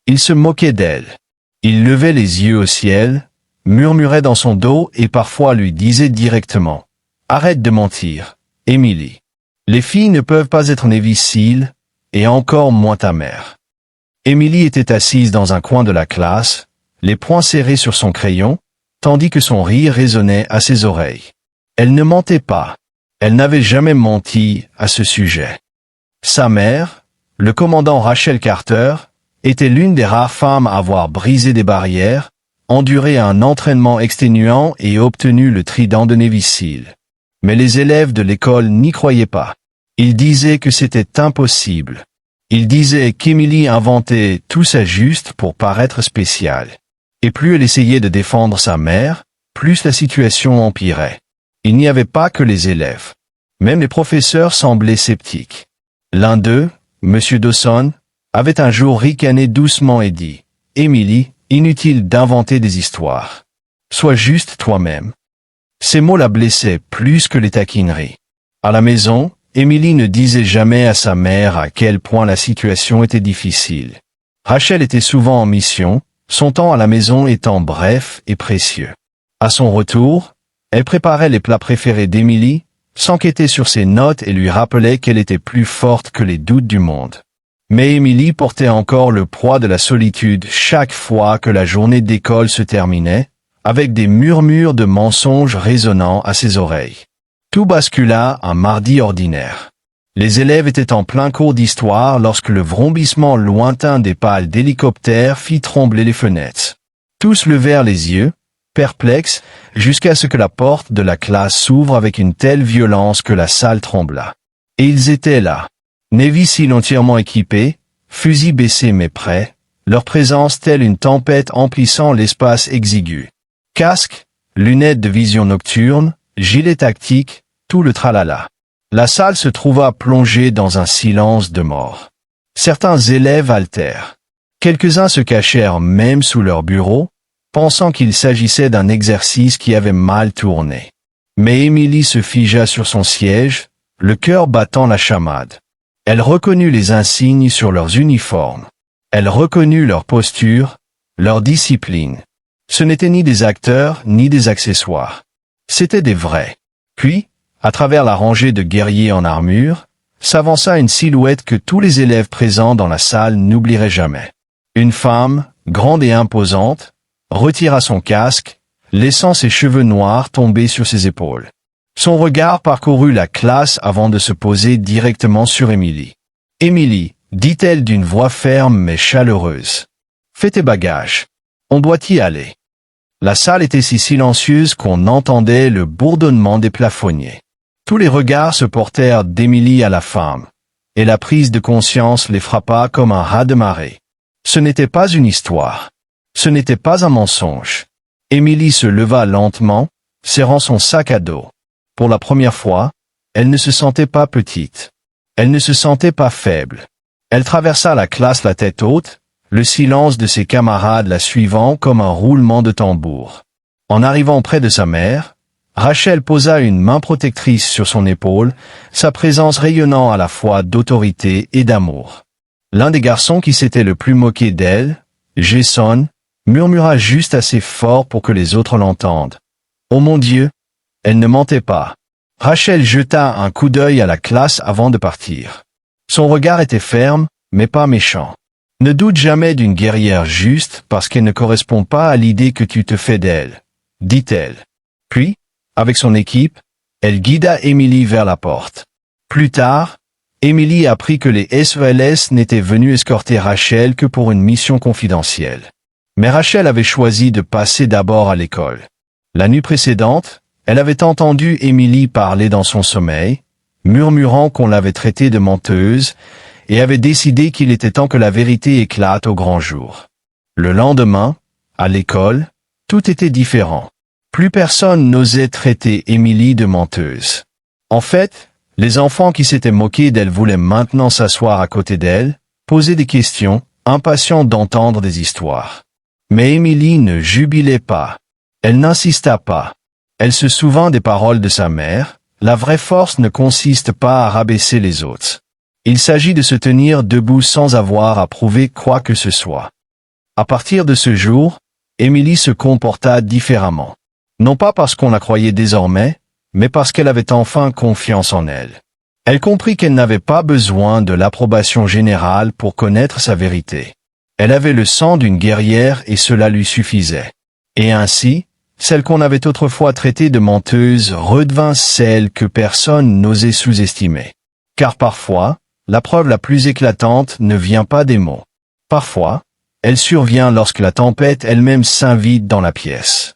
Il se moquait d'elle. Il levait les yeux au ciel, murmurait dans son dos et parfois lui disait directement « Arrête de mentir, Émilie. Les filles ne peuvent pas être Navy Seal, et encore moins ta mère. » Émilie était assise dans un coin de la classe, les poings serrés sur son crayon, tandis que son rire résonnait à ses oreilles. Elle ne mentait pas. Elle n'avait jamais menti à ce sujet. Sa mère, le commandant Rachel Carter, était l'une des rares femmes à avoir brisé des barrières, enduré un entraînement exténuant et obtenu le trident de Navy Seal. Mais les élèves de l'école n'y croyaient pas. Ils disaient que c'était impossible. Ils disaient qu'Émilie inventait tout ça juste pour paraître spéciale. Et plus elle essayait de défendre sa mère, plus la situation empirait. Il n'y avait pas que les élèves. Même les professeurs semblaient sceptiques. L'un d'eux, M. Dawson, avait un jour ricané doucement et dit « Émilie, inutile d'inventer des histoires. Sois juste toi-même. » Ces mots la blessaient plus que les taquineries. À la maison, Émilie ne disait jamais à sa mère à quel point la situation était difficile. Rachel était souvent en mission, son temps à la maison étant bref et précieux. À son retour, elle préparait les plats préférés d'Émilie, s'enquêtait sur ses notes et lui rappelait qu'elle était plus forte que les doutes du monde. Mais Émilie portait encore le poids de la solitude chaque fois que la journée d'école se terminait, avec des murmures de mensonges résonnant à ses oreilles. Tout bascula un mardi ordinaire. Les élèves étaient en plein cours d'histoire lorsque le vrombissement lointain des pales d'hélicoptères fit trembler les fenêtres. Tous levèrent les yeux, perplexes, jusqu'à ce que la porte de la classe s'ouvre avec une telle violence que la salle trembla. Et ils étaient là. Navy Seal entièrement équipés, fusils baissés mais prêts, leur présence telle une tempête emplissant l'espace exigu. Casques, lunettes de vision nocturne, gilets tactiques, tout le tralala. La salle se trouva plongée dans un silence de mort. Certains élèves haltèrent. Quelques-uns se cachèrent même sous leur bureau, pensant qu'il s'agissait d'un exercice qui avait mal tourné. Mais Émilie se figea sur son siège, le cœur battant la chamade. Elle reconnut les insignes sur leurs uniformes. Elle reconnut leur posture, leur discipline. Ce n'étaient ni des acteurs, ni des accessoires. C'étaient des vrais. Puis, à travers la rangée de guerriers en armure, s'avança une silhouette que tous les élèves présents dans la salle n'oublieraient jamais. Une femme, grande et imposante, retira son casque, laissant ses cheveux noirs tomber sur ses épaules. Son regard parcourut la classe avant de se poser directement sur Émilie. « Émilie, dit-elle d'une voix ferme mais chaleureuse. Fais tes bagages. On doit y aller. » La salle était si silencieuse qu'on entendait le bourdonnement des plafonniers. Tous les regards se portèrent d'Émilie à la femme, et la prise de conscience les frappa comme un raz-de-marée. Ce n'était pas une histoire. Ce n'était pas un mensonge. Émilie se leva lentement, serrant son sac à dos. Pour la première fois, elle ne se sentait pas petite. Elle ne se sentait pas faible. Elle traversa la classe la tête haute, le silence de ses camarades la suivant comme un roulement de tambour. En arrivant près de sa mère, Rachel posa une main protectrice sur son épaule, sa présence rayonnant à la fois d'autorité et d'amour. L'un des garçons qui s'était le plus moqué d'elle, Jason, murmura juste assez fort pour que les autres l'entendent. « Oh mon Dieu !» Elle ne mentait pas. Rachel jeta un coup d'œil à la classe avant de partir. Son regard était ferme, mais pas méchant. « Ne doute jamais d'une guerrière juste parce qu'elle ne correspond pas à l'idée que tu te fais d'elle, » dit-elle. Puis, avec son équipe, elle guida Émilie vers la porte. Plus tard, Émilie apprit que les SELS n'étaient venus escorter Rachel que pour une mission confidentielle. Mais Rachel avait choisi de passer d'abord à l'école. La nuit précédente, elle avait entendu Émilie parler dans son sommeil, murmurant qu'on l'avait traitée de menteuse, et avait décidé qu'il était temps que la vérité éclate au grand jour. Le lendemain, à l'école, tout était différent. Plus personne n'osait traiter Émilie de menteuse. En fait, les enfants qui s'étaient moqués d'elle voulaient maintenant s'asseoir à côté d'elle, poser des questions, impatients d'entendre des histoires. Mais Émilie ne jubilait pas. Elle n'insista pas. Elle se souvint des paroles de sa mère, la vraie force ne consiste pas à rabaisser les autres. Il s'agit de se tenir debout sans avoir à prouver quoi que ce soit. À partir de ce jour, Émilie se comporta différemment. Non pas parce qu'on la croyait désormais, mais parce qu'elle avait enfin confiance en elle. Elle comprit qu'elle n'avait pas besoin de l'approbation générale pour connaître sa vérité. Elle avait le sang d'une guerrière et cela lui suffisait. Et ainsi, celle qu'on avait autrefois traitée de menteuse redevint celle que personne n'osait sous-estimer. Car parfois, la preuve la plus éclatante ne vient pas des mots. Parfois, elle survient lorsque la tempête elle-même s'invite dans la pièce.